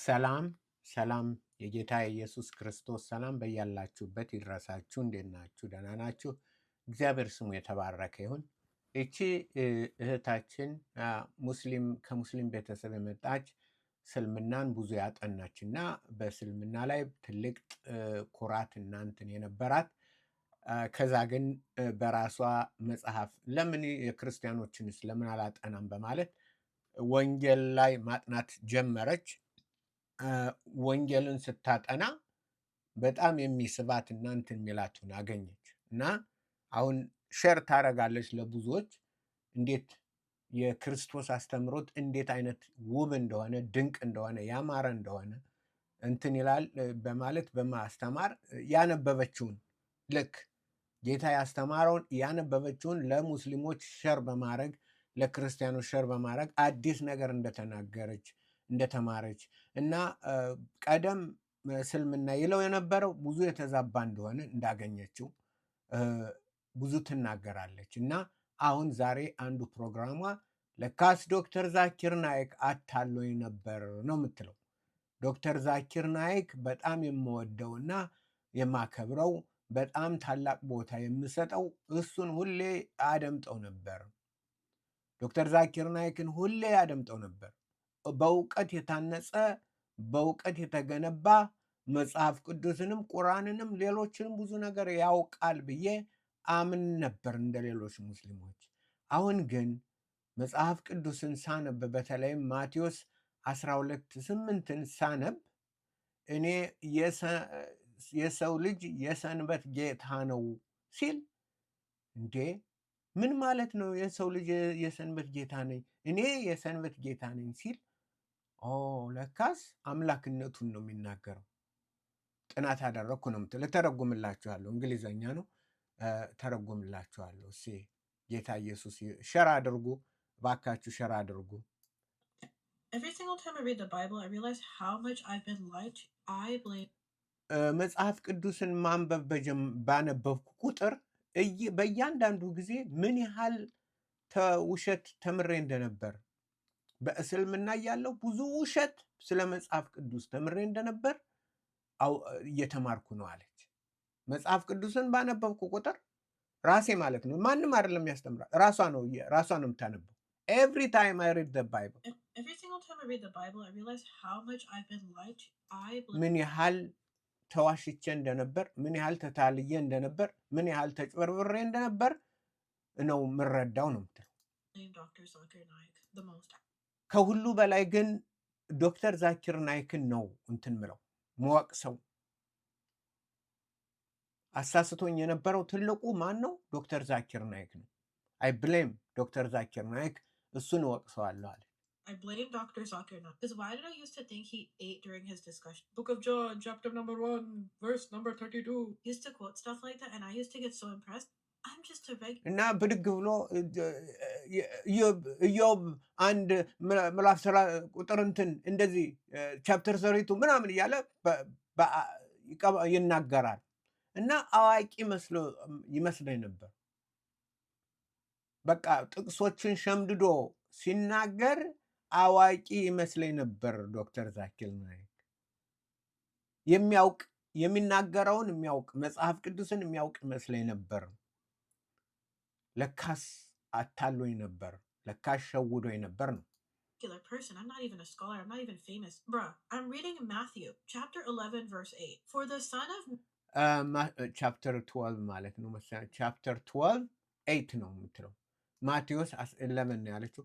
ሰላም ሰላም የጌታ የኢየሱስ ክርስቶስ ሰላም በያላችሁበት ይድረሳችሁ። እንዴት ናችሁ? ደህና ናችሁ? እግዚአብሔር ስሙ የተባረከ ይሁን። እቺ እህታችን ከሙስሊም ቤተሰብ የመጣች ስልምናን ብዙ ያጠናች እና በስልምና ላይ ትልቅ ኩራት እናንትን የነበራት ከዛ ግን በራሷ መጽሐፍ ለምን የክርስቲያኖችንስ ለምን አላጠናም በማለት ወንጌል ላይ ማጥናት ጀመረች። ወንጌልን ስታጠና በጣም የሚስባት እና እንትን የሚላትን አገኘች እና አሁን ሼር ታደርጋለች ለብዙዎች እንዴት የክርስቶስ አስተምሮት እንዴት አይነት ውብ እንደሆነ ድንቅ እንደሆነ ያማረ እንደሆነ እንትን ይላል በማለት በማስተማር ያነበበችውን ልክ ጌታ ያስተማረውን ያነበበችውን ለሙስሊሞች ሸር በማድረግ ለክርስቲያኖች ሸር በማድረግ አዲስ ነገር እንደተናገረች እንደተማረች እና ቀደም ስልምና ይለው የነበረው ብዙ የተዛባ እንደሆነ እንዳገኘችው ብዙ ትናገራለች እና አሁን ዛሬ አንዱ ፕሮግራሟ ለካስ ዶክተር ዛኪር ናይክ አታሎኝ ነበር ነው የምትለው። ዶክተር ዛኪር ናይክ በጣም የምወደውና የማከብረው በጣም ታላቅ ቦታ የምሰጠው እሱን ሁሌ አደምጠው ነበር። ዶክተር ዛኪር ናይክን ሁሌ አደምጠው ነበር። በእውቀት የታነጸ በእውቀት የተገነባ መጽሐፍ ቅዱስንም ቁርአንንም ሌሎችንም ብዙ ነገር ያውቃል ብዬ አምን ነበር እንደ ሌሎች ሙስሊሞች። አሁን ግን መጽሐፍ ቅዱስን ሳነብ በተለይም ማቴዎስ 12:8ን ሳነብ እኔ የሰው ልጅ የሰንበት ጌታ ነው ሲል እንዴ ምን ማለት ነው? የሰው ልጅ የሰንበት ጌታ ነኝ እኔ የሰንበት ጌታ ነኝ ሲል ለካስ አምላክነቱን ነው የሚናገረው። ጥናት አደረግኩ ነው የምትለው። ተረጉምላችኋለሁ፣ እንግሊዘኛ ነው ተረጉምላችኋለሁ። እሺ ጌታ ኢየሱስ ሸር አድርጉ ባካችሁ፣ ሸር አድርጉ። Every single time I read the Bible, I realize how much I've been lied to. I blame መጽሐፍ ቅዱስን ማንበብ ባነበብኩ ቁጥር በእያንዳንዱ ጊዜ ምን ያህል ውሸት ተምሬ እንደነበር በእስልምና ያለው ብዙ ውሸት ስለ መጽሐፍ ቅዱስ ተምሬ እንደነበር እየተማርኩ ነው አለች። መጽሐፍ ቅዱስን ባነበብኩ ቁጥር ራሴ ማለት ነው፣ ማንም አይደለም ያስተምራል፣ ራሷ ነው የምታነበው። Every time I read the Bible, every single time I read the Bible, I realize how much I've been lied to. I blame ምን ያህል ተዋሽቼ እንደነበር፣ ምን ያህል ተታልዬ እንደነበር፣ ምን ያህል ተጭበርብሬ እንደነበር ነው የምረዳው ነው የምትለው። Dr. Zakir Naik the most. ከሁሉ በላይ ግን ዶክተር ዛኪር ናይክን ነው እንትን ምለው መወቅሰው። አሳስቶኝ የነበረው ትልቁ ማን ነው? ዶክተር ዛኪር ናይክ ነው። አይ ብሌም ዶክተር ዛኪር ናይክ፣ እሱን እወቅሰዋለሁ አለ። I blame Dr. Zakir Naik. Because why did I used to think he ate during his discussion? Book of John, chapter number 1, verse number 32. He used to quote stuff like that, and I used to get so impressed. I'm just a regular. እና ብድግ ብሎ ኢዮብ አንድ ምዕራፍ ስራ ቁጥር እንትን እንደዚህ ቻፕተር ሰሪቱ ምናምን እያለ ይናገራል እና አዋቂ ይመስለኝ ነበር። በቃ ጥቅሶችን ሸምድዶ ሲናገር አዋቂ ይመስለኝ ነበር። ዶክተር ዛኪር ናይክ የሚያውቅ የሚናገረውን የሚያውቅ መጽሐፍ ቅዱስን የሚያውቅ ይመስለኝ ነበር። ለካስ አታሎኝ ነበር፣ ለካስ ሸውዶኝ ነበር ነው። Person. I'm not even a scholar. I'm not even famous. Bruh, I'm reading Matthew, chapter 11, verse 8. For the son of... chapter 12 ማለት ነው መሰለኝ። chapter 12 8 ነው የምትለው። ማቴዎስ 11 ነው ያለችው።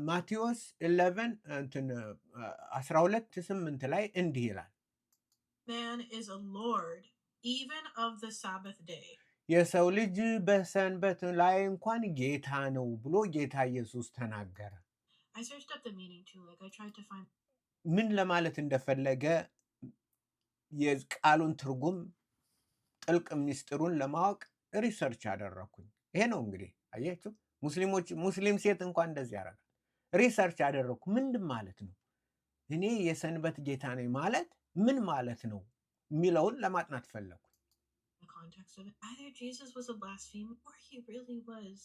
ማቴዎስ 11 እንትን 12:8 ላይ እንዲህ ይላል፣ Man is a Lord even of the Sabbath day. የሰው ልጅ በሰንበት ላይ እንኳን ጌታ ነው ብሎ ጌታ ኢየሱስ ተናገረ። I searched up the meaning too. Like I tried to find ምን ለማለት እንደፈለገ የቃሉን ትርጉም ጥልቅ ሚስጥሩን ለማወቅ ሪሰርች አደረኩኝ። ይሄ ነው እንግዲህ አያችሁ፣ ሙስሊም ሴት እንኳን እንደዚህ ያደርጋል። ሪሰርች አደረኩ። ምንድን ማለት ነው እኔ የሰንበት ጌታ ነኝ ማለት ምን ማለት ነው የሚለውን ለማጥናት ፈለኩ። context of it. Either Jesus was a blasphemer or he really was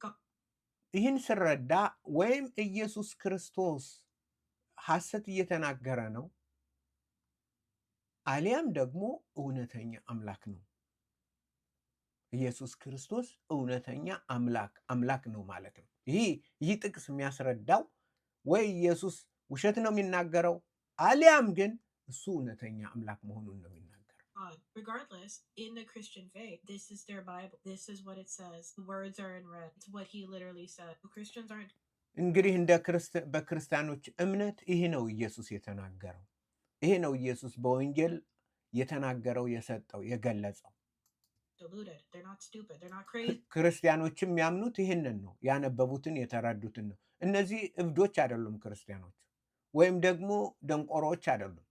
God. ይህን ስረዳ ወይም ኢየሱስ ክርስቶስ ሐሰት እየተናገረ ነው፣ አሊያም ደግሞ እውነተኛ አምላክ ነው። ኢየሱስ ክርስቶስ እውነተኛ አምላክ ነው ማለት ነው። ይህ ጥቅስ የሚያስረዳው ወይ ኢየሱስ ውሸት ነው የሚናገረው፣ አሊያም ግን እሱ እውነተኛ አምላክ መሆኑን ነው የሚናገረው። Regardless, in the Christian faith, this is their Bible. This is what it says. The words are in red. It's what he literally said. Christians aren't. እንግዲህ በክርስቲያኖች እምነት ይሄ ነው ኢየሱስ የተናገረው። ይሄ ነው ኢየሱስ በወንጌል የተናገረው፣ የሰጠው፣ የገለጸው። Deluded. They're not stupid. They're not crazy. ክርስቲያኖችም ያምኑት ይህንን ነው፣ ያነበቡትን የተረዱትን ነው። እነዚህ እብዶች አይደሉም ክርስቲያኖች፣ ወይም ደግሞ ደንቆሮች አይደሉም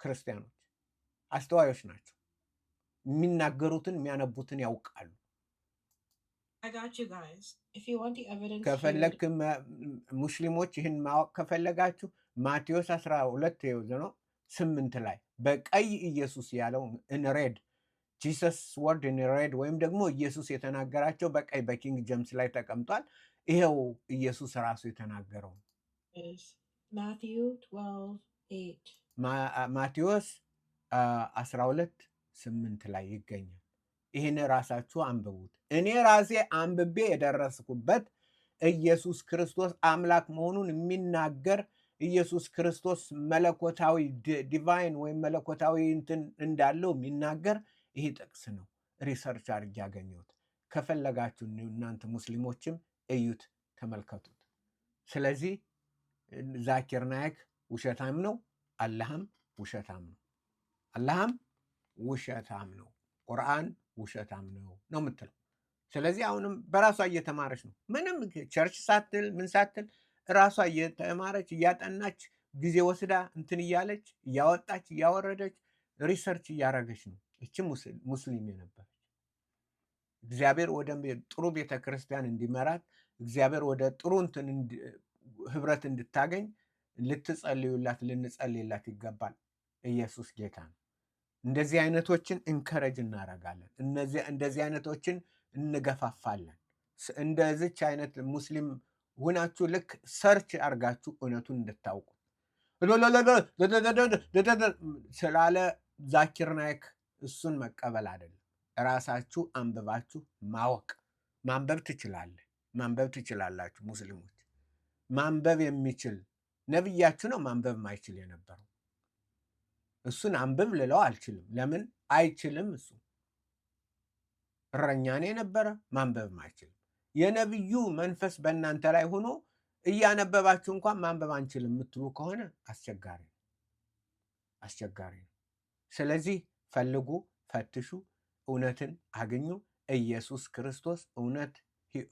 ክርስቲያኖች፣ አስተዋዮች ናቸው። የሚናገሩትን የሚያነቡትን ያውቃሉ። I got you guys. If you want the evidence, ከፈለክ ሙስሊሞች ይህን ማወቅ ከፈለጋችሁ ማቴዎስ 12:8 ላይ በቀይ ኢየሱስ ያለው ኢንሬድ ጂሰስ ወርድ ኢንሬድ ወይም ደግሞ ኢየሱስ የተናገራቸው በቀይ በኪንግ ጀምስ ላይ ተቀምጧል። ይሄው ኢየሱስ ራሱ የተናገረው ማቴዎስ 12:8 ላይ ይገኛል። ይህን ራሳችሁ አንብቡት። እኔ ራሴ አንብቤ የደረስኩበት ኢየሱስ ክርስቶስ አምላክ መሆኑን የሚናገር ኢየሱስ ክርስቶስ መለኮታዊ ዲቫይን ወይም መለኮታዊ እንትን እንዳለው የሚናገር ይሄ ጥቅስ ነው። ሪሰርች አድርጌ ያገኘሁት። ከፈለጋችሁ እናንተ ሙስሊሞችም እዩት፣ ተመልከቱት። ስለዚህ ዛኪር ናይክ ውሸታም ነው፣ አላህም ውሸታም ነው። አላህም ውሸታም ነው፣ ቁርአን ውሸታም ነው ነው የምትለው። ስለዚህ አሁንም በራሷ እየተማረች ነው። ምንም ቸርች ሳትል ምን ሳትል ራሷ እየተማረች እያጠናች ጊዜ ወስዳ እንትን እያለች እያወጣች እያወረደች ሪሰርች እያደረገች ነው። እቺ ሙስሊም የነበረች እግዚአብሔር ወደ ጥሩ ቤተክርስቲያን እንዲመራት እግዚአብሔር ወደ ጥሩ እንትን ህብረት እንድታገኝ ልትጸልዩላት ልንጸልይላት ይገባል። ኢየሱስ ጌታ ነው። እንደዚህ አይነቶችን እንከረጅ እናደርጋለን። እንደዚህ አይነቶችን እንገፋፋለን። እንደዚች አይነት ሙስሊም ሁናችሁ ልክ ሰርች አርጋችሁ እውነቱን እንድታውቁ ስላለ ዛኪር ናይክ እሱን መቀበል አይደለም። ራሳችሁ አንብባችሁ ማወቅ ማንበብ ትችላላችሁ። ሙስሊሞች ማንበብ የሚችል ነብያችሁ ነው ማንበብ ማይችል የነበረው። እሱን አንብብ ልለው አልችልም። ለምን አይችልም? እሱ እረኛኔ ነበረ፣ ማንበብ ማይችልም። የነብዩ መንፈስ በእናንተ ላይ ሆኖ እያነበባችሁ እንኳን ማንበብ አንችልም የምትሉ ከሆነ አስቸጋሪ ነው። ስለዚህ ፈልጉ፣ ፈትሹ፣ እውነትን አግኙ። ኢየሱስ ክርስቶስ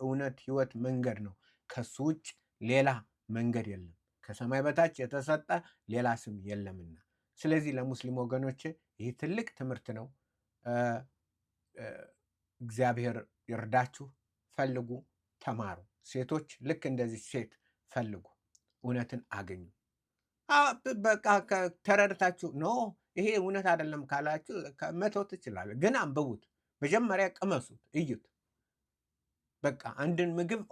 እውነት፣ ህይወት፣ መንገድ ነው። ከሱ ውጭ ሌላ መንገድ የለም። ከሰማይ በታች የተሰጠ ሌላ ስም የለምና። ስለዚህ ለሙስሊም ወገኖች ይህ ትልቅ ትምህርት ነው። እግዚአብሔር ይርዳችሁ። ፈልጉ፣ ተማሩ። ሴቶች ልክ እንደዚህ ሴት ፈልጉ፣ እውነትን አገኙ። በቃ ተረድታችሁ ኖ ይሄ እውነት አይደለም ካላችሁ መተው ትችላለ። ግን አንብቡት፣ መጀመሪያ ቅመሱት፣ እዩት። በቃ አንድን ምግብ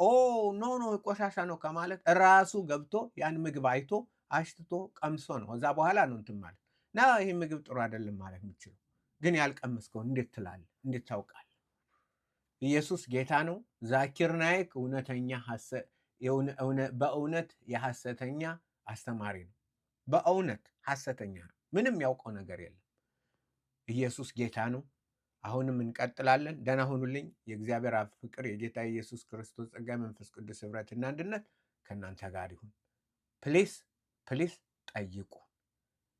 ኖ ቆሻሻ ነው ከማለት ራሱ ገብቶ ያን ምግብ አይቶ አሽትቶ ቀምሶ ነው እዛ በኋላ ነው እንትን ማለት ና ይህ ምግብ ጥሩ አይደለም ማለት የምችለው። ግን ያልቀመስከው እንዴት ትላለህ? እንዴት ታውቃለህ? ኢየሱስ ጌታ ነው። ዛኪር ናይክ በእውነት የሐሰተኛ አስተማሪ ነው። በእውነት ሐሰተኛ ነው። ምንም ያውቀው ነገር የለም። ኢየሱስ ጌታ ነው። አሁንም እንቀጥላለን። ደህና ሁኑልኝ። የእግዚአብሔር አብ ፍቅር፣ የጌታ ኢየሱስ ክርስቶስ ጸጋ፣ መንፈስ ቅዱስ ህብረትና አንድነት ከእናንተ ጋር ይሁን። ፕሊስ ጠይቁ፣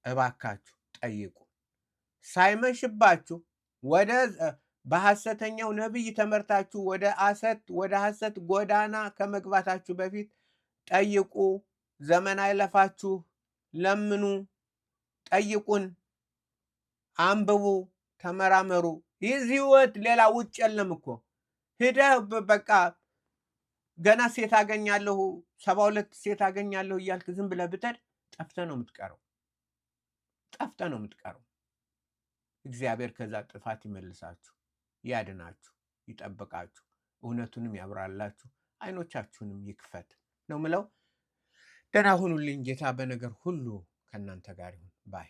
እባካችሁ ጠይቁ። ሳይመሽባችሁ በሐሰተኛው ነቢይ ተመርታችሁ ወደ ሐሰት ጎዳና ከመግባታችሁ በፊት ጠይቁ። ዘመን አይለፋችሁ፣ ለምኑ፣ ጠይቁን፣ አንብቡ፣ ተመራመሩ። የዚህ ህይወት ሌላ ውጭ የለም እኮ። ሄደህ በቃ ገና ሴት አገኛለሁ 72 ሴት አገኛለሁ እያልክ ዝም ብለህ ብትሄድ ጠፍተህ ነው የምትቀረው። እግዚአብሔር ከዛ ጥፋት ይመልሳችሁ፣ ያድናችሁ፣ ይጠብቃችሁ፣ እውነቱንም ያብራላችሁ፣ አይኖቻችሁንም ይክፈት ነው ምለው። ደህና ሁኑልኝ። ጌታ በነገር ሁሉ ከእናንተ ጋር ይሁን ባይ